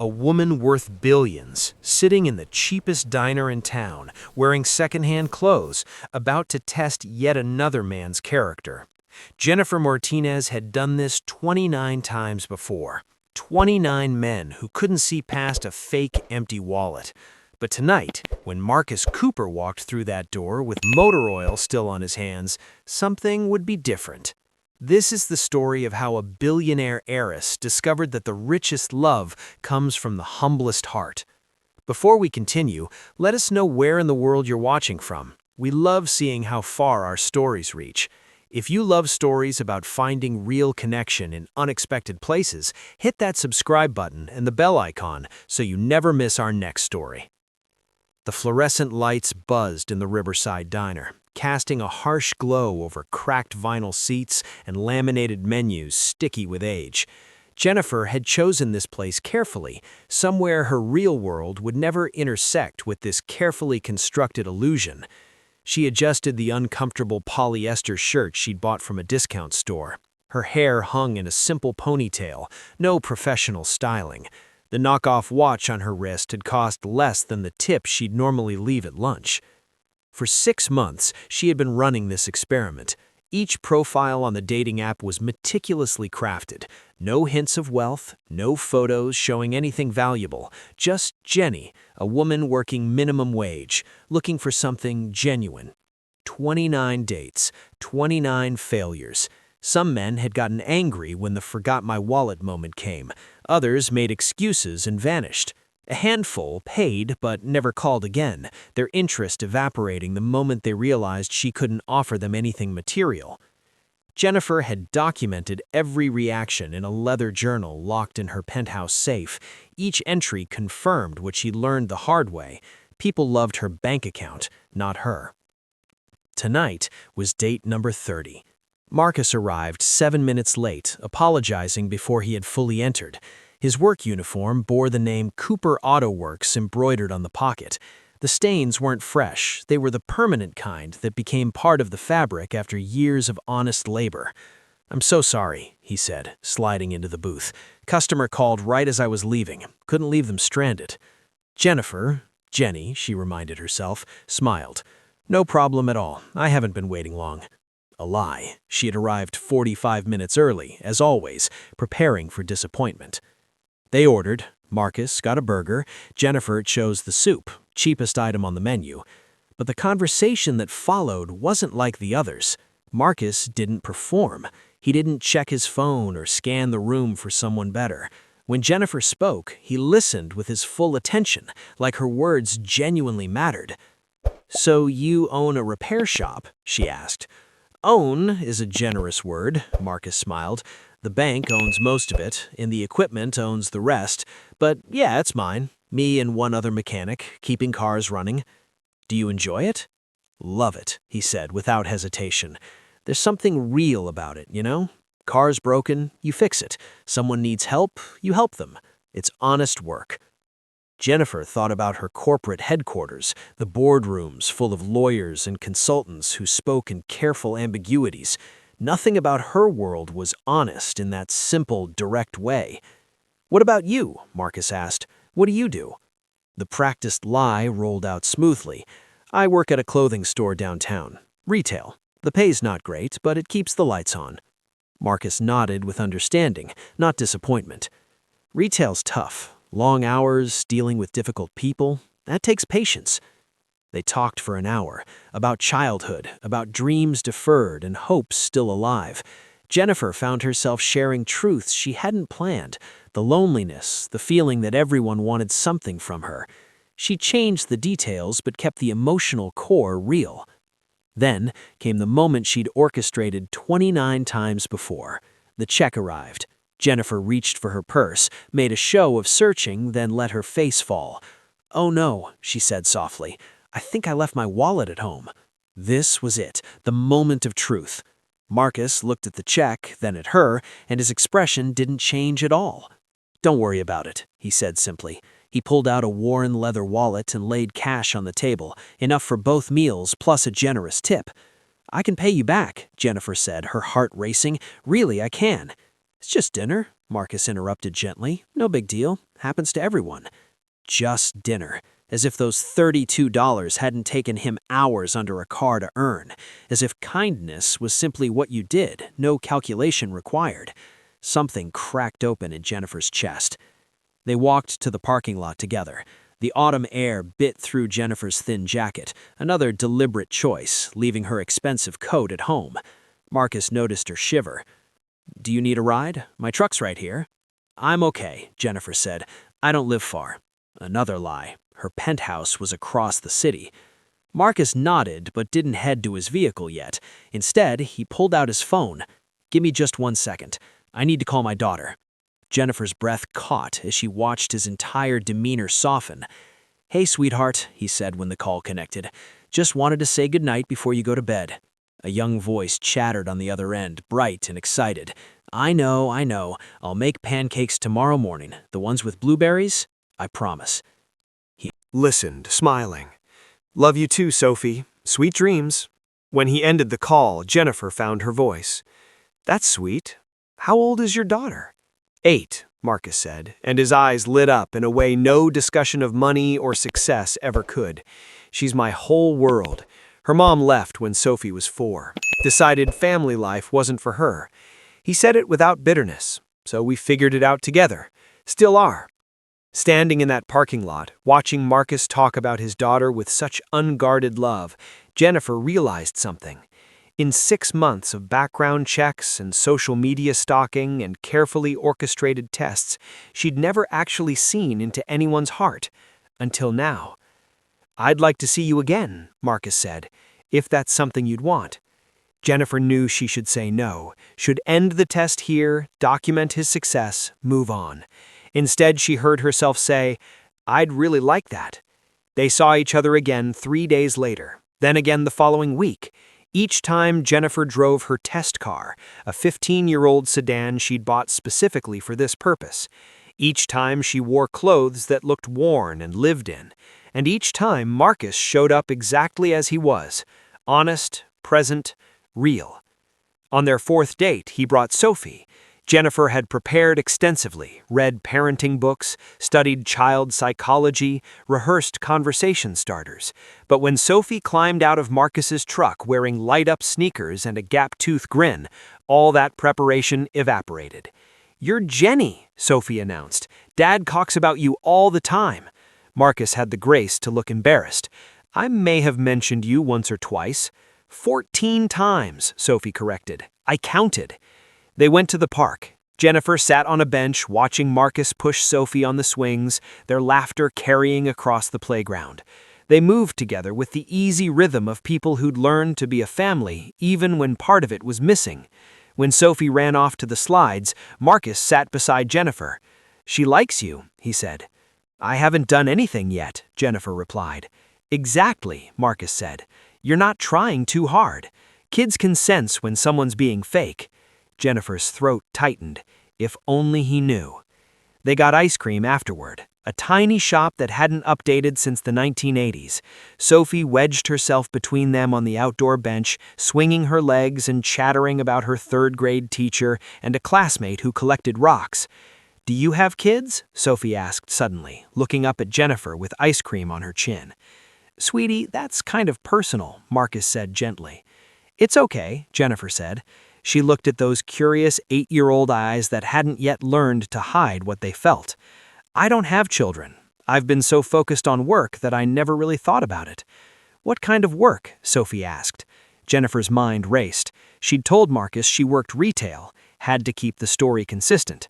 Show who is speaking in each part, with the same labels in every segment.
Speaker 1: A woman worth billions, sitting in the cheapest diner in town, wearing secondhand clothes, about to test yet another man's character. Jennifer Martinez had done this 29 times before. 29 men who couldn't see past a fake empty wallet. But tonight, when Marcus Cooper walked through that door with motor oil still on his hands, something would be different. This is the story of how a billionaire heiress discovered that the richest love comes from the humblest heart. Before we continue, let us know where in the world you're watching from. We love seeing how far our stories reach. If you love stories about finding real connection in unexpected places, hit that subscribe button and the bell icon so you never miss our next story. The fluorescent lights buzzed in the Riverside Diner, casting a harsh glow over cracked vinyl seats and laminated menus sticky with age. Jennifer had chosen this place carefully, somewhere her real world would never intersect with this carefully constructed illusion. She adjusted the uncomfortable polyester shirt she'd bought from a discount store. Her hair hung in a simple ponytail, no professional styling. The knockoff watch on her wrist had cost less than the tip she'd normally leave at lunch. For 6 months, she had been running this experiment. Each profile on the dating app was meticulously crafted. No hints of wealth, no photos showing anything valuable. Just Jenny, a woman working minimum wage, looking for something genuine. 29 dates, 29 failures. Some men had gotten angry when the forgot my wallet moment came. Others made excuses and vanished. A handful paid but never called again, their interest evaporating the moment they realized she couldn't offer them anything material. Jennifer had documented every reaction in a leather journal locked in her penthouse safe. Each entry confirmed what she learned the hard way. People loved her bank account, not her. Tonight was date number 30. Marcus arrived 7 minutes late, apologizing before he had fully entered. His work uniform bore the name Cooper Auto Works embroidered on the pocket. The stains weren't fresh, they were the permanent kind that became part of the fabric after years of honest labor. "I'm so sorry," he said, sliding into the booth. "Customer called right as I was leaving. Couldn't leave them stranded." Jenny, she reminded herself, smiled. "No problem at all. I haven't been waiting long." A lie. She had arrived 45 minutes early, as always, preparing for disappointment. They ordered. Marcus got a burger. Jennifer chose the soup, cheapest item on the menu. But the conversation that followed wasn't like the others. Marcus didn't perform. He didn't check his phone or scan the room for someone better. When Jennifer spoke, he listened with his full attention, like her words genuinely mattered. "So you own a repair shop?" she asked. "Own is a generous word," Marcus smiled. "The bank owns most of it, and the equipment owns the rest. But yeah, it's mine. Me and one other mechanic, keeping cars running." "Do you enjoy it?" "Love it," he said without hesitation. "There's something real about it, you know? Car's broken, you fix it. Someone needs help, you help them. It's honest work." Jennifer thought about her corporate headquarters, the boardrooms full of lawyers and consultants who spoke in careful ambiguities. Nothing about her world was honest in that simple, direct way. "What about you?" Marcus asked. "What do you do?" The practiced lie rolled out smoothly. "I work at a clothing store downtown. Retail. The pay's not great, but it keeps the lights on." Marcus nodded with understanding, not disappointment. "Retail's tough. Long hours, dealing with difficult people. That takes patience." They talked for an hour, about childhood, about dreams deferred and hopes still alive. Jennifer found herself sharing truths she hadn't planned, the loneliness, the feeling that everyone wanted something from her. She changed the details but kept the emotional core real. Then came the moment she'd orchestrated 29 times before. The check arrived. Jennifer reached for her purse, made a show of searching, then let her face fall. "Oh no," she said softly. "I think I left my wallet at home." This was it, the moment of truth. Marcus looked at the check, then at her, and his expression didn't change at all. "Don't worry about it," he said simply. He pulled out a worn leather wallet and laid cash on the table, enough for both meals plus a generous tip. "I can pay you back," Jennifer said, her heart racing. "Really, I can." "It's just dinner," Marcus interrupted gently. "No big deal. Happens to everyone. Just dinner. As if those $32 hadn't taken him hours under a car to earn. As if kindness was simply what you did, no calculation required. Something cracked open in Jennifer's chest. They walked to the parking lot together. The autumn air bit through Jennifer's thin jacket, another deliberate choice, leaving her expensive coat at home. Marcus noticed her shiver. "Do you need a ride? My truck's right here." "I'm okay," Jennifer said. "I don't live far." Another lie. Her penthouse was across the city. Marcus nodded but didn't head to his vehicle yet. Instead, he pulled out his phone. "Give me just 1 second. I need to call my daughter." Jennifer's breath caught as she watched his entire demeanor soften. "Hey, sweetheart," he said when the call connected. "Just wanted to say goodnight before you go to bed." A young voice chattered on the other end, bright and excited. I know. I'll make pancakes tomorrow morning. The ones with blueberries? I promise." He listened, smiling. "Love you too, Sophie. Sweet dreams." When he ended the call, Jennifer found her voice. "That's sweet. How old is your daughter?" 8, Marcus said, and his eyes lit up in a way no discussion of money or success ever could. "She's my whole world." Her mom left when Sophie was 4, decided family life wasn't for her. He said it without bitterness, so we figured it out together. Still are. Standing in that parking lot, watching Marcus talk about his daughter with such unguarded love, Jennifer realized something. In 6 months of background checks and social media stalking and carefully orchestrated tests, she'd never actually seen into anyone's heart. Until now. "I'd like to see you again," Marcus said, "if that's something you'd want." Jennifer knew she should say no, should end the test here, document his success, move on. Instead, she heard herself say, "I'd really like that." They saw each other again 3 days later, then again the following week. Each time, Jennifer drove her test car, a 15-year-old sedan she'd bought specifically for this purpose. Each time, she wore clothes that looked worn and lived in. And each time, Marcus showed up exactly as he was, honest, present, real. On their 4th date, he brought Sophie. Jennifer had prepared extensively, read parenting books, studied child psychology, rehearsed conversation starters. But when Sophie climbed out of Marcus's truck wearing light-up sneakers and a gap-toothed grin, all that preparation evaporated. "You're Jenny," Sophie announced. "Dad talks about you all the time." Marcus had the grace to look embarrassed. "I may have mentioned you once or twice." 14 times, Sophie corrected. "I counted." They went to the park. Jennifer sat on a bench watching Marcus push Sophie on the swings, their laughter carrying across the playground. They moved together with the easy rhythm of people who'd learned to be a family, even when part of it was missing. When Sophie ran off to the slides, Marcus sat beside Jennifer. "She likes you," he said. "I haven't done anything yet," Jennifer replied. "Exactly," Marcus said. "You're not trying too hard. Kids can sense when someone's being fake." Jennifer's throat tightened. If only he knew. They got ice cream afterward, a tiny shop that hadn't updated since the 1980s. Sophie wedged herself between them on the outdoor bench, swinging her legs and chattering about her 3rd-grade teacher and a classmate who collected rocks. "Do you have kids?" Sophie asked suddenly, looking up at Jennifer with ice cream on her chin. "Sweetie, that's kind of personal," Marcus said gently. "It's okay," Jennifer said. She looked at those curious 8-year-old eyes that hadn't yet learned to hide what they felt. "I don't have children. I've been so focused on work that I never really thought about it." "What kind of work?" Sophie asked. Jennifer's mind raced. She'd told Marcus she worked retail, had to keep the story consistent.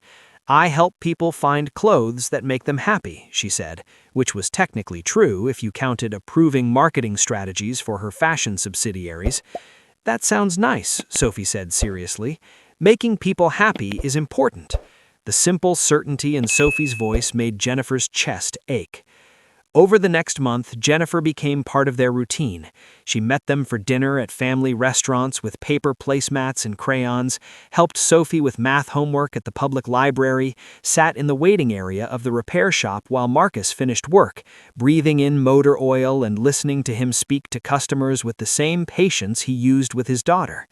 Speaker 1: "I help people find clothes that make them happy," she said, which was technically true if you counted approving marketing strategies for her fashion subsidiaries. "That sounds nice," Sophie said seriously. "Making people happy is important." The simple certainty in Sophie's voice made Jennifer's chest ache. Over the next month, Jennifer became part of their routine. She met them for dinner at family restaurants with paper placemats and crayons, helped Sophie with math homework at the public library, sat in the waiting area of the repair shop while Marcus finished work, breathing in motor oil and listening to him speak to customers with the same patience he used with his daughter.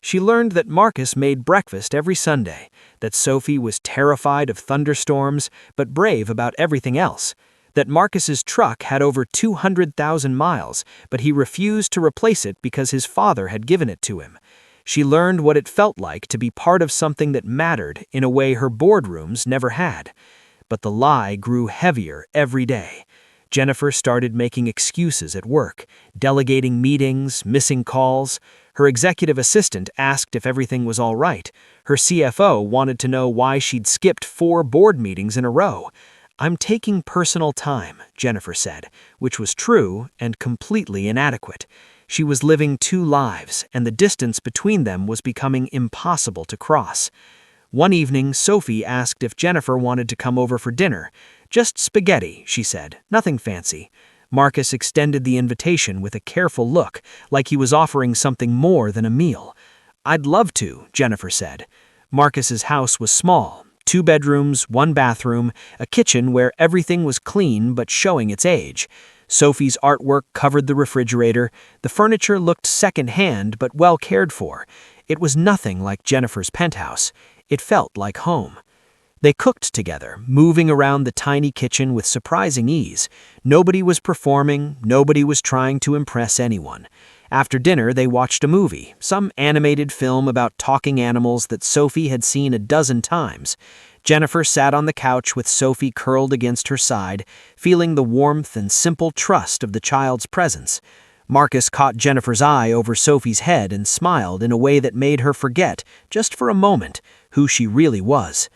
Speaker 1: She learned that Marcus made breakfast every Sunday, that Sophie was terrified of thunderstorms but brave about everything else, that Marcus's truck had over 200,000 miles, but he refused to replace it because his father had given it to him. She learned what it felt like to be part of something that mattered in a way her boardrooms never had. But the lie grew heavier every day. Jennifer started making excuses at work, delegating meetings, missing calls. Her executive assistant asked if everything was all right. Her CFO wanted to know why she'd skipped 4 board meetings in a row. "I'm taking personal time," Jennifer said, which was true and completely inadequate. She was living 2 lives, and the distance between them was becoming impossible to cross. One evening, Sophie asked if Jennifer wanted to come over for dinner. "Just spaghetti," she said, "nothing fancy." Marcus extended the invitation with a careful look, like he was offering something more than a meal. "I'd love to," Jennifer said. Marcus's house was small. 2 bedrooms, 1 bathroom, a kitchen where everything was clean but showing its age. Sophie's artwork covered the refrigerator. The furniture looked second-hand but well cared for. It was nothing like Jennifer's penthouse. It felt like home. They cooked together, moving around the tiny kitchen with surprising ease. Nobody was performing, nobody was trying to impress anyone. After dinner, they watched a movie, some animated film about talking animals that Sophie had seen a dozen times. Jennifer sat on the couch with Sophie curled against her side, feeling the warmth and simple trust of the child's presence. Marcus caught Jennifer's eye over Sophie's head and smiled in a way that made her forget, just for a moment, who she really was.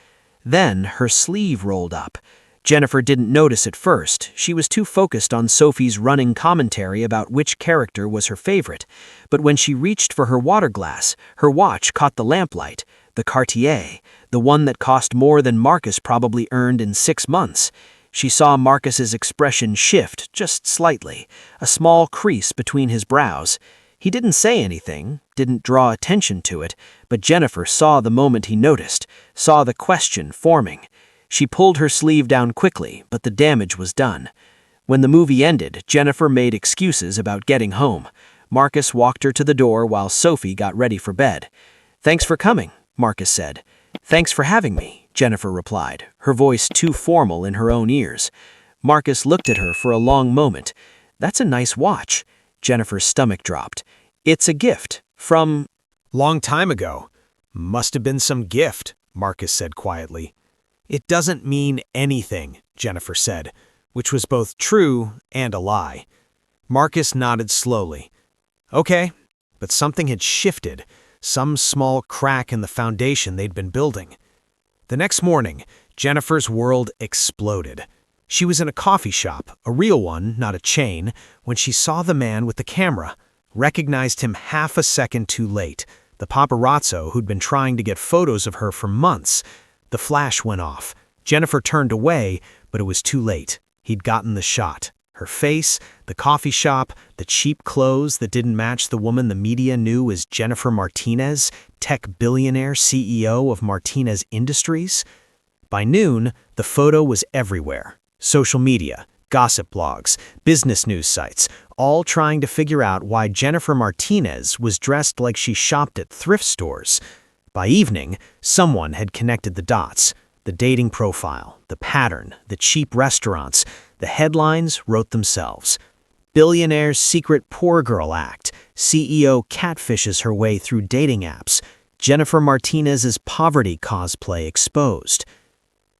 Speaker 1: Then her sleeve rolled up. Jennifer didn't notice at first. She was too focused on Sophie's running commentary about which character was her favorite. But when she reached for her water glass, her watch caught the lamplight, the Cartier, the one that cost more than Marcus probably earned in 6 months. She saw Marcus's expression shift just slightly, a small crease between his brows. He didn't say anything, didn't draw attention to it, but Jennifer saw the moment he noticed, saw the question forming. She pulled her sleeve down quickly, but the damage was done. When the movie ended, Jennifer made excuses about getting home. Marcus walked her to the door while Sophie got ready for bed. "Thanks for coming," Marcus said. "Thanks for having me," Jennifer replied, her voice too formal in her own ears. Marcus looked at her for a long moment. "That's a nice watch." Jennifer's stomach dropped. "It's a gift from—"
Speaker 2: "Long time ago. Must have been some gift," Marcus said quietly. "It doesn't mean anything," Jennifer said, which was both true and a lie. Marcus nodded slowly. "Okay," but something had shifted, some small crack in the foundation they'd been building. The next morning, Jennifer's world exploded. She was in a coffee shop, a real one, not a chain, when she saw the man with the camera, recognized him half a second too late, the paparazzo who'd been trying to get photos of her for months. The flash went off. Jennifer turned away, but it was too late. He'd gotten the shot. Her face, the coffee shop, the cheap clothes that didn't match the woman the media knew as Jennifer Martinez, tech billionaire CEO of Martinez Industries. By noon, the photo was everywhere. Social media, gossip blogs, business news sites, all trying to figure out why Jennifer Martinez was dressed like she shopped at thrift stores. By evening, someone had connected the dots. The dating profile, the pattern, the cheap restaurants, the headlines wrote themselves. Billionaire's secret poor girl act. CEO catfishes her way through dating apps. Jennifer Martinez's poverty cosplay exposed.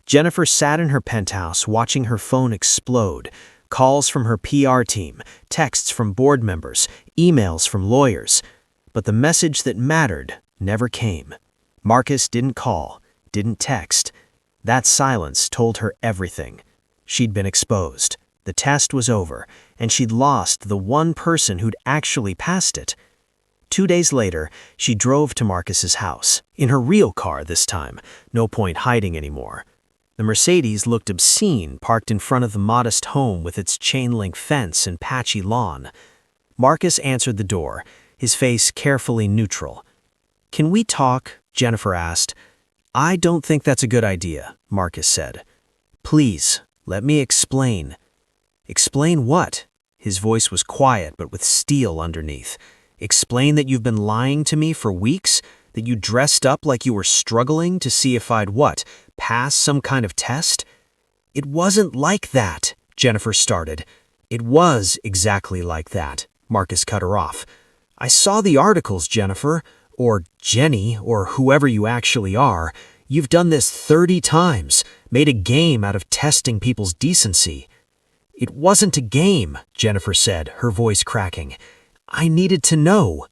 Speaker 2: Jennifer sat in her penthouse watching her phone explode. Calls from her PR team, texts from board members, emails from lawyers. But the message that mattered never came. Marcus didn't call, didn't text. That silence told her everything. She'd been exposed. The test was over, and she'd lost the one person who'd actually passed it. 2 days later, she drove to Marcus's house, in her real car this time, no point hiding anymore. The Mercedes looked obscene, parked in front of the modest home with its chain-link fence and patchy lawn. Marcus answered the door, his face carefully neutral. "Can we talk?" Jennifer asked. "I don't think that's a good idea," Marcus said. "Please, let me explain." "Explain what?" His voice was quiet but with steel underneath. Explain that you've been lying to me for weeks? That you dressed up like you were struggling to see if I'd pass some kind of test? It wasn't like that, Jennifer started. It was exactly like that, Marcus cut her off. I saw the articles, Jennifer, or Jenny, or whoever you actually are. You've done this 30 times, made a game out of testing people's decency. It wasn't a game, Jennifer said, her voice cracking. I needed to know.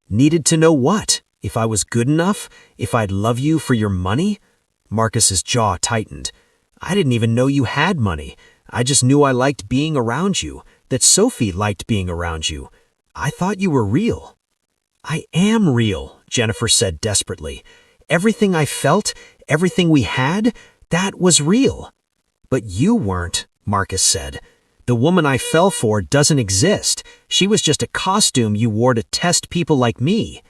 Speaker 2: Needed to know what? If I was good enough? If I'd love you for your money? Marcus's jaw tightened. I didn't even know you had money. I just knew I liked being around you, that Sophie liked being around you. I thought you were real. I am real, Jennifer said desperately. Everything I felt, everything we had, that was real. But you weren't, Marcus said. The woman I fell for doesn't exist. She was just a costume you wore to test people like me.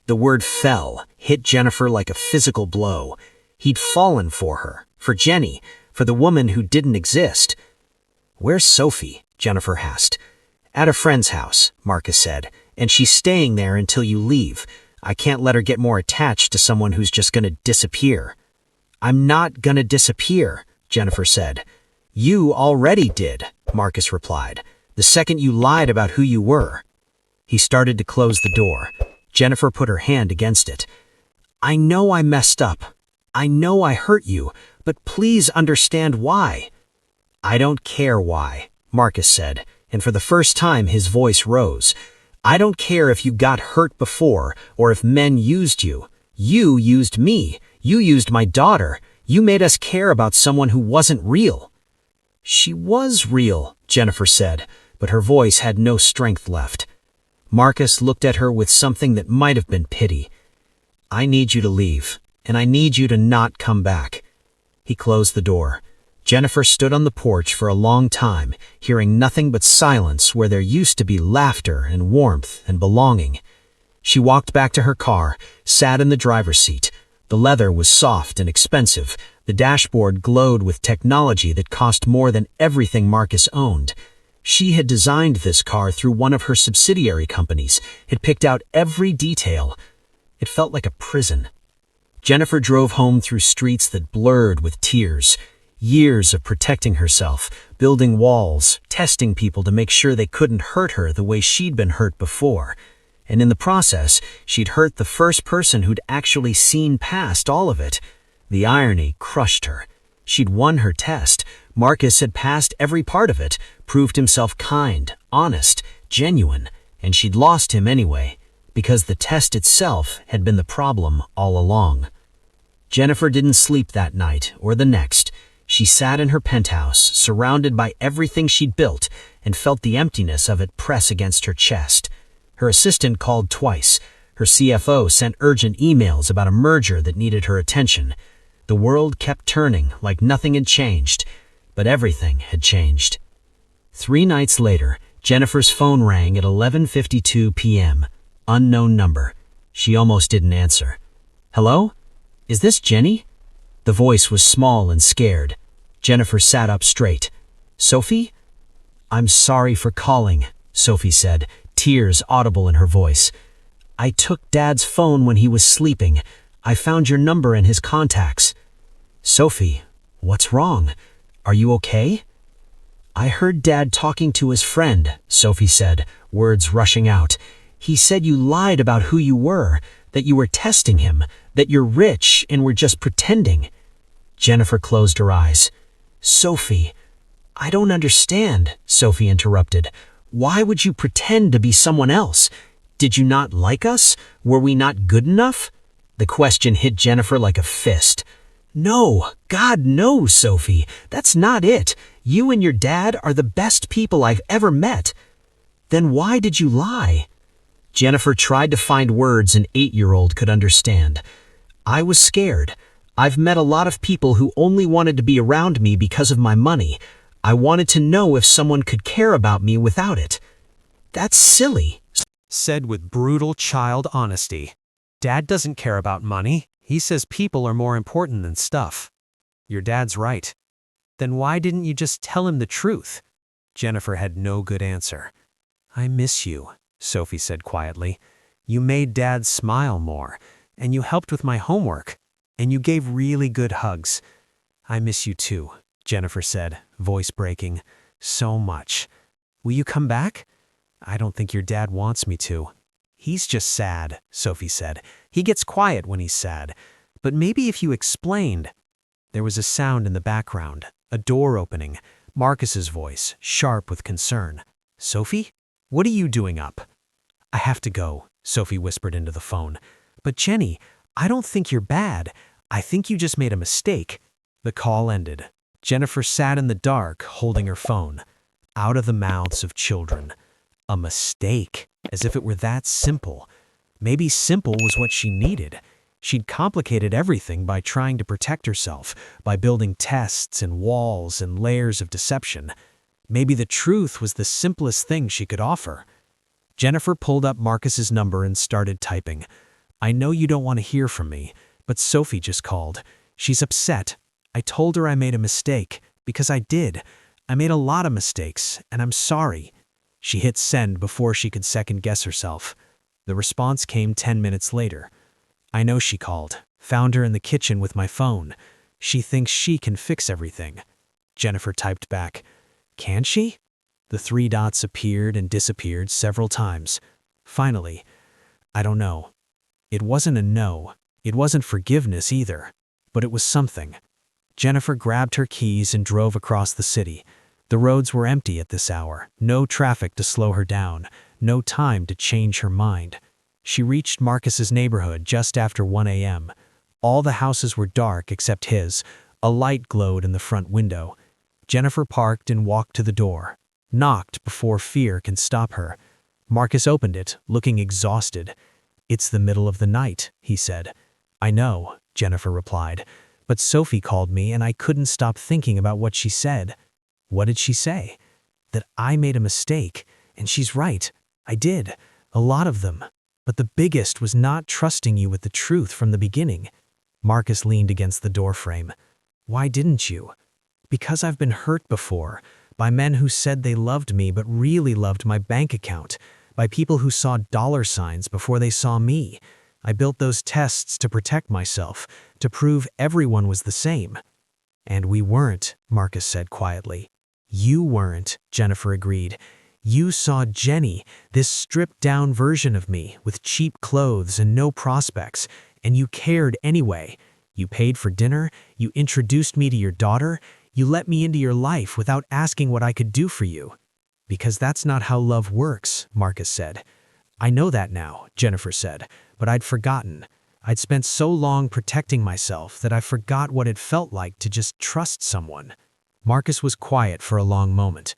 Speaker 2: The word fell hit Jennifer like a physical blow. He'd fallen for her, for Jenny, for the woman who didn't exist. Where's Sophie? Jennifer asked. At a friend's house, Marcus said, and she's staying there until you leave. I can't let her get more attached to someone who's just gonna disappear. I'm not gonna disappear, Jennifer said. You already did, Marcus replied, the second you lied about who you were. He started to close the door. Jennifer put her hand against it. I know I messed up. I know I hurt you, but please understand why. I don't care why, Marcus said, and for the first time his voice rose. I don't care if you got hurt before or if men used you. You used me. You used my daughter. You made us care about someone who wasn't real. She was real, Jennifer said, but her voice had no strength left. Marcus looked at her with something that might have been pity. I need you to leave, and I need you to not come back. He closed the door. Jennifer stood on the porch for a long time, hearing nothing but silence where there used to be laughter and warmth and belonging. She walked back to her car, sat in the driver's seat. The leather was soft and expensive. The dashboard glowed with technology that cost more than everything Marcus owned. She had designed this car through one of her subsidiary companies, had picked out every detail. It felt like a prison. Jennifer drove home through streets that blurred with tears. Years of protecting herself, building walls, testing people to make sure they couldn't hurt her the way she'd been hurt before. And in the process, she'd hurt the first person who'd actually seen past all of it. The irony crushed her. She'd won her test. Marcus had passed every part of it, proved himself kind, honest, genuine, and she'd lost him anyway, because the test itself had been the problem all along. Jennifer didn't sleep that night or the next. She sat in her penthouse, surrounded by everything she'd built, and felt the emptiness of it press against her chest. Her assistant called twice. Her CFO sent urgent emails about a merger that needed her attention. The world kept turning like nothing had changed, but everything had changed. 3 nights later, Jennifer's phone rang at 11:52 p.m. Unknown number. She almost didn't answer. Hello? Is this Jenny? The voice was small and scared. Jennifer sat up straight. Sophie? I'm sorry for calling, Sophie said, tears audible in her voice. I took Dad's phone when he was sleeping. I found your number in his contacts. Sophie, what's wrong? Are you okay? I heard Dad talking to his friend, Sophie said, words rushing out. He said you lied about who you were, that you were testing him, that you're rich and were just pretending. Jennifer closed her eyes. Sophie, I don't understand, Sophie interrupted. Why would you pretend to be someone else? Did you not like us? Were we not good enough? The question hit Jennifer like a fist. No, God, no, Sophie. That's not it. You and your dad are the best people I've ever met. Then why did you lie? Jennifer tried to find words an 8-year-old could understand. I was scared. I've met a lot of people who only wanted to be around me because of my money. I wanted to know if someone could care about me without it. That's silly,
Speaker 1: said with brutal child honesty. Dad doesn't care about money. He says people are more important than stuff. Your dad's right. Then why didn't you just tell him the truth? Jennifer had no good answer. I miss you, Sophie said quietly. You made Dad smile more, and you helped with my homework, and you gave really good hugs. I miss you too, Jennifer said, voice breaking. So much. Will you come back? I don't think your dad wants me to. He's just sad, Sophie said. He gets quiet when he's sad. But maybe if you explained. There was a sound in the background, a door opening, Marcus's voice, sharp with concern. Sophie? What are you doing up? I have to go, Sophie whispered into the phone. But Jenny, I don't think you're bad. I think you just made a mistake. The call ended. Jennifer sat in the dark, holding her phone. Out of the mouths of children. A mistake, as if it were that simple. Maybe simple was what she needed. She'd complicated everything by trying to protect herself, by building tests and walls and layers of deception. Maybe the truth was the simplest thing she could offer. Jennifer pulled up Marcus's number and started typing. I know you don't want to hear from me, but Sophie just called. She's upset. I told her I made a mistake, because I did. I made a lot of mistakes, and I'm sorry. She hit send before she could second-guess herself. The response came 10 minutes later. I know she called. Found her in the kitchen with my phone. She thinks she can fix everything. Jennifer typed back. Can she? The 3 dots appeared and disappeared several times. Finally, I don't know. It wasn't a no. It wasn't forgiveness either. But it was something. Jennifer grabbed her keys and drove across the city. The roads were empty at this hour. No traffic to slow her down. No time to change her mind. She reached Marcus's neighborhood just after 1 a.m. All the houses were dark except his. A light glowed in the front window. Jennifer parked and walked to the door. Knocked before fear can stop her. Marcus opened it, looking exhausted. It's the middle of the night, he said. I know, Jennifer replied. But Sophie called me and I couldn't stop thinking about what she said. What did she say? That I made a mistake. And she's right. I did. A lot of them. But the biggest was not trusting you with the truth from the beginning. Marcus leaned against the doorframe. Why didn't you? Because I've been hurt before. By men who said they loved me but really loved my bank account. By people who saw dollar signs before they saw me. I built those tests to protect myself, to prove everyone was the same. And we weren't, Marcus said quietly. You weren't, Jennifer agreed. You saw Jenny, this stripped-down version of me, with cheap clothes and no prospects, and you cared anyway. You paid for dinner, you introduced me to your daughter, you let me into your life without asking what I could do for you. Because that's not how love works, Marcus said. I know that now, Jennifer said, but I'd forgotten. I'd spent so long protecting myself that I forgot what it felt like to just trust someone. Marcus was quiet for a long moment.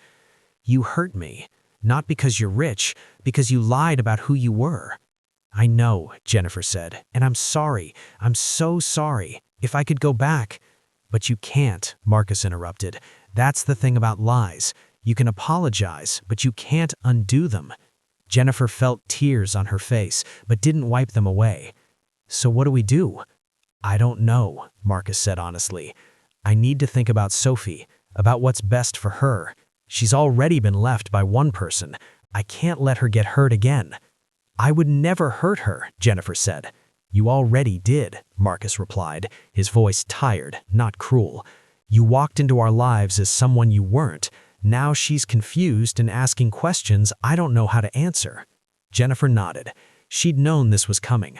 Speaker 1: You hurt me. Not because you're rich, because you lied about who you were. I know, Jennifer said, and I'm sorry. I'm so sorry. If I could go back. But you can't, Marcus interrupted. That's the thing about lies. You can apologize, but you can't undo them. Jennifer felt tears on her face, but didn't wipe them away. So what do we do? I don't know, Marcus said honestly. I need to think about Sophie, about what's best for her. She's already been left by one person. I can't let her get hurt again. I would never hurt her, Jennifer said. You already did, Marcus replied, his voice tired, not cruel. You walked into our lives as someone you weren't. Now she's confused and asking questions I don't know how to answer. Jennifer nodded. She'd known this was coming.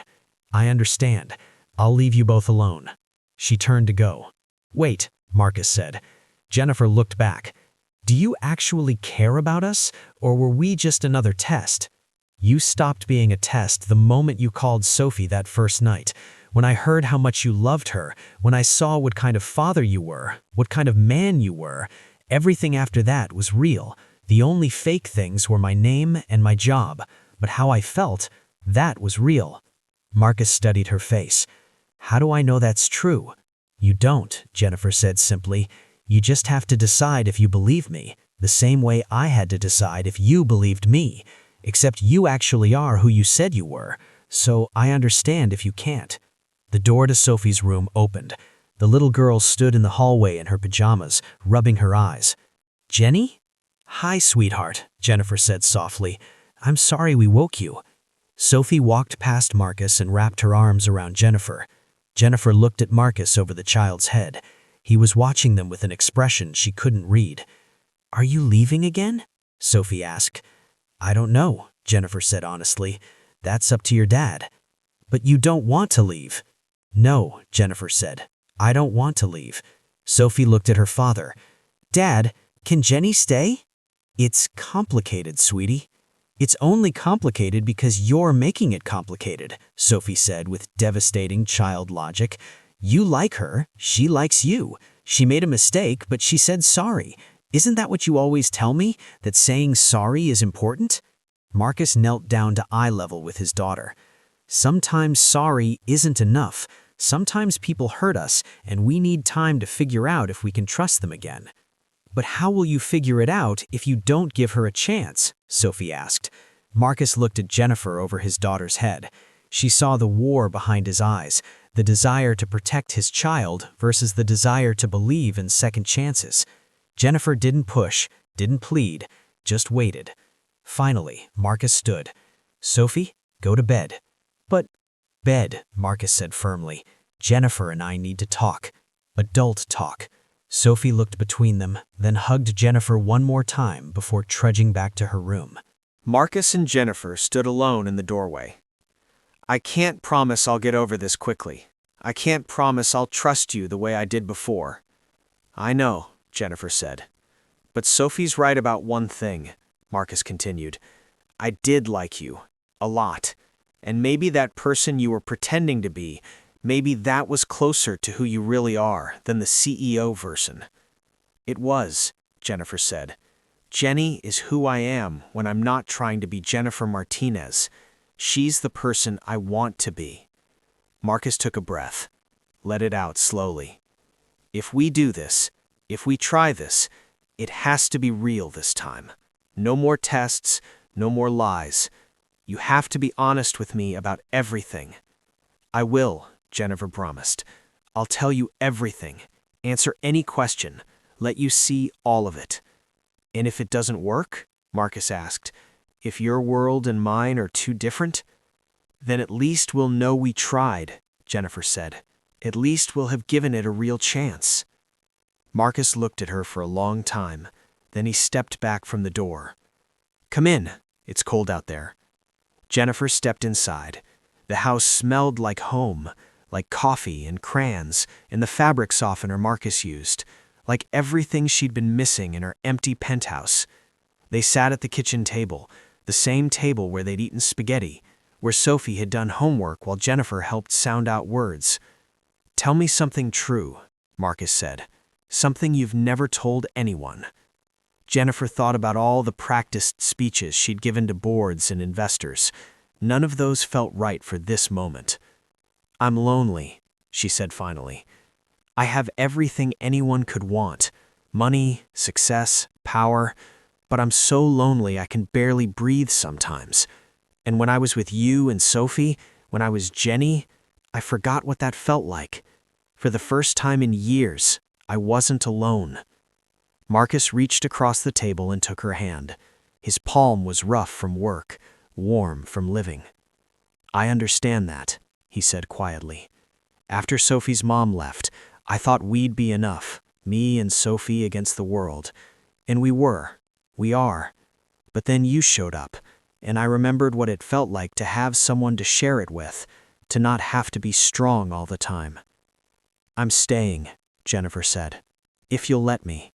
Speaker 1: I understand. I'll leave you both alone. She turned to go. Wait, Marcus said. Jennifer looked back. Do you actually care about us, or were we just another test? You stopped being a test the moment you called Sophie that first night. When I heard how much you loved her, when I saw what kind of father you were, what kind of man you were, everything after that was real. The only fake things were my name and my job, but how I felt, that was real. Marcus studied her face. How do I know that's true? You don't, Jennifer said simply. You just have to decide if you believe me, the same way I had to decide if you believed me. Except you actually are who you said you were, so I understand if you can't. The door to Sophie's room opened. The little girl stood in the hallway in her pajamas, rubbing her eyes. Jenny? Hi, sweetheart, Jennifer said softly. I'm sorry we woke you." Sophie walked past Marcus and wrapped her arms around Jennifer. Jennifer looked at Marcus over the child's head. He was watching them with an expression she couldn't read. "Are you leaving again?" Sophie asked. "I don't know," Jennifer said honestly. "That's up to your dad." "But you don't want to leave." "No," Jennifer said. "I don't want to leave." Sophie looked at her father. "Dad, can Jenny stay?" "It's complicated, sweetie." "It's only complicated because you're making it complicated," Sophie said with devastating child logic. "You like her, she likes you. She made a mistake, but she said sorry. Isn't that what you always tell me, that saying sorry is important?" Marcus knelt down to eye level with his daughter. "Sometimes sorry isn't enough. Sometimes people hurt us, and we need time to figure out if we can trust them again." "But how will you figure it out if you don't give her a chance?" Sophie asked. Marcus looked at Jennifer over his daughter's head. She saw the war behind his eyes, the desire to protect his child versus the desire to believe in second chances. Jennifer didn't push, didn't plead, just waited. Finally, Marcus stood. "Sophie, go to bed." "But—" "Bed," Marcus said firmly. "Jennifer and I need to talk. Adult talk." Sophie looked between them, then hugged Jennifer one more time before trudging back to her room.
Speaker 2: Marcus and Jennifer stood alone in the doorway. "I can't promise I'll get over this quickly. I can't promise I'll trust you the way I did before." "I know," Jennifer said. "But Sophie's right about one thing," Marcus continued. "I did like you. A lot. And maybe that person you were pretending to be, maybe that was closer to who you really are than the CEO version." "It was," Jennifer said. "Jenny is who I am when I'm not trying to be Jennifer Martinez. She's the person I want to be." Marcus took a breath. Let it out slowly. "If we do this, if we try this, it has to be real this time. No more tests, no more lies. You have to be honest with me about everything." "I will," Jennifer promised. "I'll tell you everything, answer any question, let you see all of it." "And if it doesn't work?" Marcus asked. "If your world and mine are too different?" "Then at least we'll know we tried," Jennifer said. "At least we'll have given it a real chance." Marcus looked at her for a long time, then he stepped back from the door. "Come in, it's cold out there." Jennifer stepped inside. The house smelled like home, like coffee and crayons and the fabric softener Marcus used, like everything she'd been missing in her empty penthouse. They sat at the kitchen table, the same table where they'd eaten spaghetti, where Sophie had done homework while Jennifer helped sound out words. "Tell me something true," Marcus said. "Something you've never told anyone." Jennifer thought about all the practiced speeches she'd given to boards and investors. None of those felt right for this moment. "I'm lonely," she said finally. "I have everything anyone could want. Money, success, power. But I'm so lonely I can barely breathe sometimes. And when I was with you and Sophie, when I was Jenny, I forgot what that felt like. For the first time in years, I wasn't alone." Marcus reached across the table and took her hand. His palm was rough from work, warm from living. "I understand that," he said quietly. "After Sophie's mom left, I thought we'd be enough, me and Sophie against the world. And we were. We are. But then you showed up, and I remembered what it felt like to have someone to share it with, to not have to be strong all the time." "I'm staying," Jennifer said. "If you'll let me."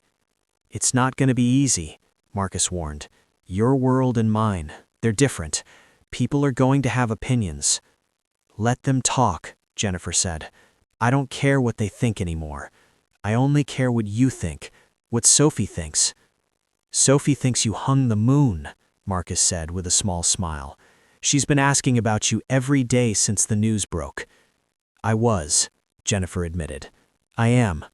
Speaker 2: "It's not going to be easy," Marcus warned. "Your world and mine, they're different. People are going to have opinions." "Let them talk," Jennifer said. "I don't care what they think anymore. I only care what you think, what Sophie thinks." "Sophie thinks you hung the moon," Marcus said with a small smile. "She's been asking about you every day since the news broke." "I was," Jennifer admitted. "I am.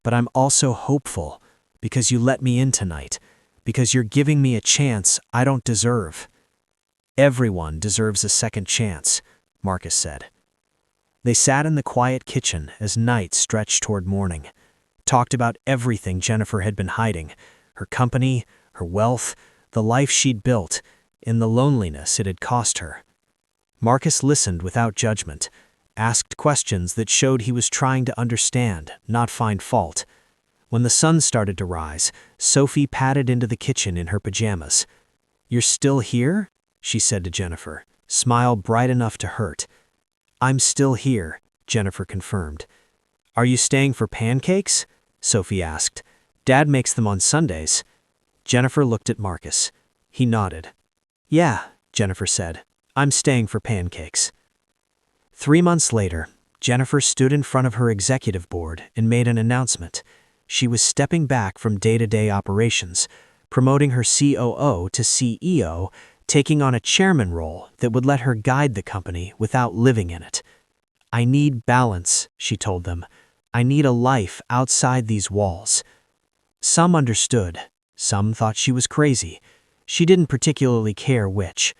Speaker 2: But I'm also hopeful, because you let me in tonight, because you're giving me a chance I don't deserve." "Everyone deserves a second chance," Marcus said. They sat in the quiet kitchen as night stretched toward morning, talked about everything Jennifer had been hiding, her company, her wealth, the life she'd built, in the loneliness it had cost her. Marcus listened without judgment, asked questions that showed he was trying to understand, not find fault. When the sun started to rise, Sophie padded into the kitchen in her pajamas. "You're still here?" she said to Jennifer, smile bright enough to hurt. "I'm still here," Jennifer confirmed. "Are you staying for pancakes?" Sophie asked. "Dad makes them on Sundays." Jennifer looked at Marcus. He nodded. "Yeah," Jennifer said. "I'm staying for pancakes." 3 months later, Jennifer stood in front of her executive board and made an announcement. She was stepping back from day-to-day operations, promoting her COO to CEO, taking on a chairman role that would let her guide the company without living in it. "I need balance," she told them. "I need a life outside these walls." Some understood. Some thought she was crazy. She didn't particularly care which.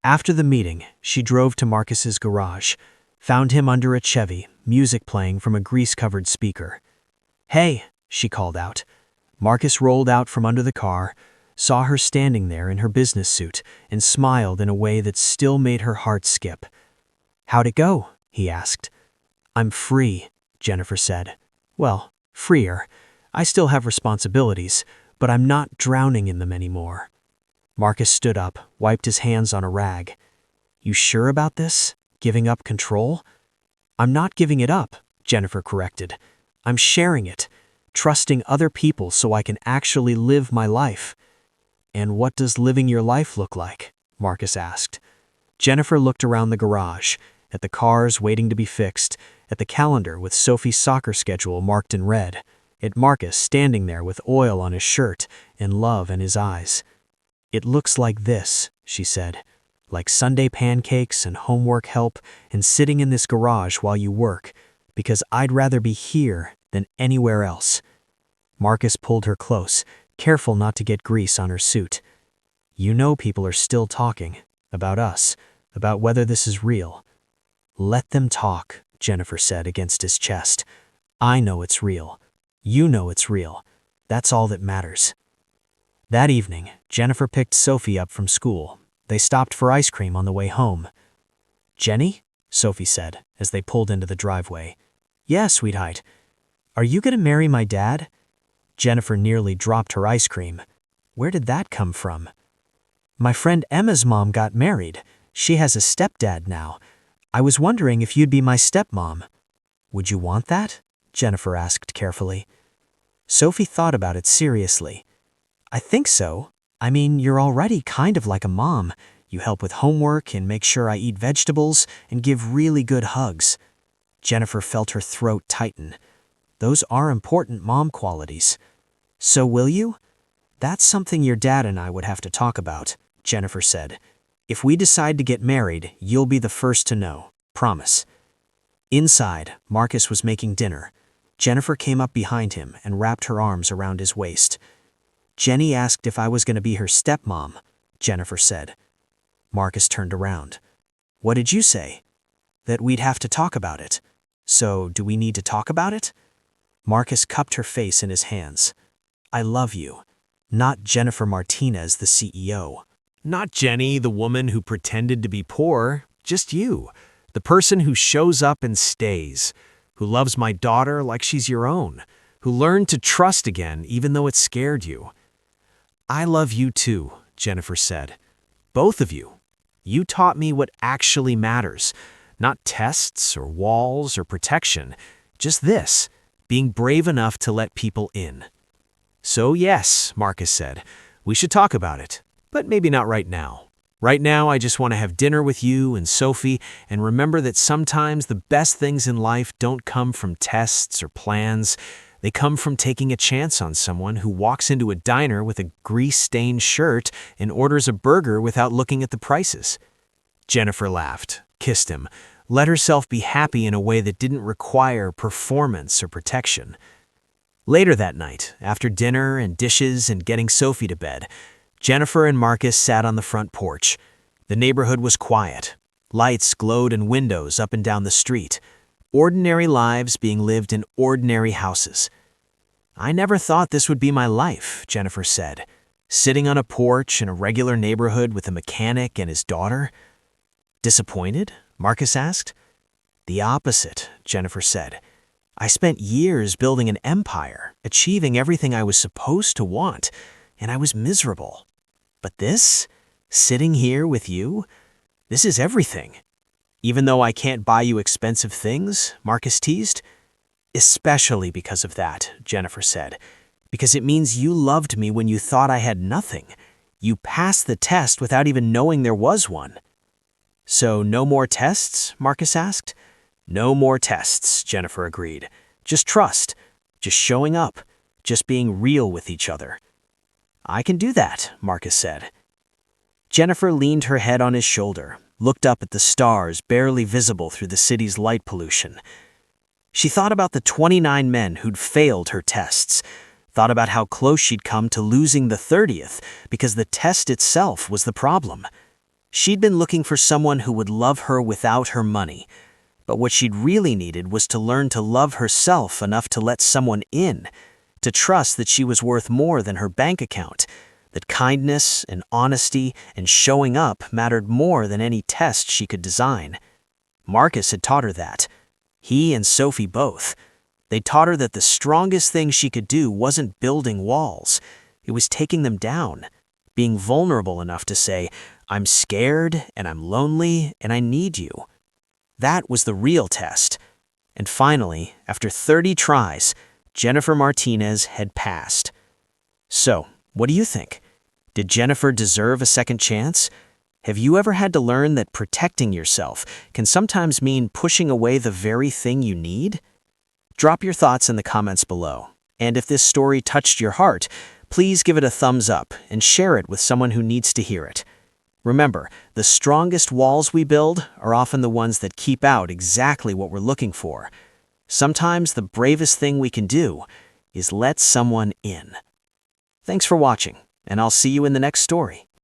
Speaker 2: After the meeting, she drove to Marcus's garage, found him under a Chevy, music playing from a grease-covered speaker. "Hey," she called out. Marcus rolled out from under the car, saw her standing there in her business suit, and smiled in a way that still made her heart skip. "How'd it go?" he asked. "I'm free," Jennifer said. "Well, freer. I still have responsibilities, but I'm not drowning in them anymore." Marcus stood up, wiped his hands on a rag. "You sure about this? Giving up control?" "I'm not giving it up," Jennifer corrected. "I'm sharing it, trusting other people so I can actually live my life." "And what does living your life look like?" Marcus asked. Jennifer looked around the garage, at the cars waiting to be fixed, at the calendar with Sophie's soccer schedule marked in red, at Marcus standing there with oil on his shirt and love in his eyes. "It looks like this," she said, "like Sunday pancakes and homework help and sitting in this garage while you work, because I'd rather be here than anywhere else." Marcus pulled her close, careful not to get grease on her suit. "You know people are still talking, about us, about whether this is real." "Let them talk," Jennifer said against his chest. "I know it's real. You know it's real. That's all that matters." That evening, Jennifer picked Sophie up from school. They stopped for ice cream on the way home. "Jenny?" Sophie said, as they pulled into the driveway. "Yeah, sweetheart. Are you going to marry my dad?" Jennifer nearly dropped her ice cream. "Where did that come from?" "My friend Emma's mom got married. She has a stepdad now. I was wondering if you'd be my stepmom." "Would you want that?" Jennifer asked carefully. Sophie thought about it seriously. "I think so. I mean, you're already kind of like a mom. You help with homework and make sure I eat vegetables and give really good hugs." Jennifer felt her throat tighten. Those are important mom qualities. "So will you?" "That's something your dad and I would have to talk about," Jennifer said. "If we decide to get married, you'll be the first to know. Promise." Inside, Marcus was making dinner. Jennifer came up behind him and wrapped her arms around his waist. "Jenny asked if I was going to be her stepmom," Jennifer said. Marcus turned around. "What did you say?" "That we'd have to talk about it." "So, do we need to talk about it?" Marcus cupped her face in his hands. "I love you. Not Jennifer Martinez, the CEO.
Speaker 1: Not Jenny, the woman who pretended to be poor, just you, the person who shows up and stays, who loves my daughter like she's your own, who learned to trust again even though it scared you." "I love you too," Jennifer said. "Both of you. You taught me what actually matters, not tests or walls or protection, just this, being brave enough to let people in." "So yes," Marcus said, "we should talk about it, but maybe not right now. Right now, I just want to have dinner with you and Sophie and remember that sometimes the best things in life don't come from tests or plans. They come from taking a chance on someone who walks into a diner with a grease-stained shirt and orders a burger without looking at the prices." Jennifer laughed, kissed him, let herself be happy in a way that didn't require performance or protection. Later that night, after dinner and dishes and getting Sophie to bed, Jennifer and Marcus sat on the front porch. The neighborhood was quiet. Lights glowed in windows up and down the street. Ordinary lives being lived in ordinary houses. "I never thought this would be my life," Jennifer said. Sitting on a porch in a regular neighborhood with a mechanic and his daughter? Disappointed? Marcus asked. The opposite, Jennifer said. I spent years building an empire, achieving everything I was supposed to want, and I was miserable. But this? Sitting here with you? This is everything. Even though I can't buy you expensive things, Marcus teased. Especially because of that, Jennifer said. Because it means you loved me when you thought I had nothing. You passed the test without even knowing there was one. So no more tests? Marcus asked. No more tests, Jennifer agreed. Just trust. Just showing up. Just being real with each other. I can do that, Marcus said. Jennifer leaned her head on his shoulder, looked up at the stars barely visible through the city's light pollution. She thought about the 29 men who'd failed her tests, thought about how close she'd come to losing the 30th because the test itself was the problem. She'd been looking for someone who would love her without her money, but what she'd really needed was to learn to love herself enough to let someone in, to trust that she was worth more than her bank account, that kindness and honesty and showing up mattered more than any test she could design. Marcus had taught her that. He and Sophie both. They taught her that the strongest thing she could do wasn't building walls. It was taking them down, being vulnerable enough to say, I'm scared and I'm lonely and I need you. That was the real test. And finally, after 30 tries, Jennifer Martinez had passed. So, what do you think? Did Jennifer deserve a second chance? Have you ever had to learn that protecting yourself can sometimes mean pushing away the very thing you need? Drop your thoughts in the comments below. And if this story touched your heart, please give it a thumbs up and share it with someone who needs to hear it. Remember, the strongest walls we build are often the ones that keep out exactly what we're looking for. Sometimes the bravest thing we can do is let someone in. Thanks for watching, and I'll see you in the next story.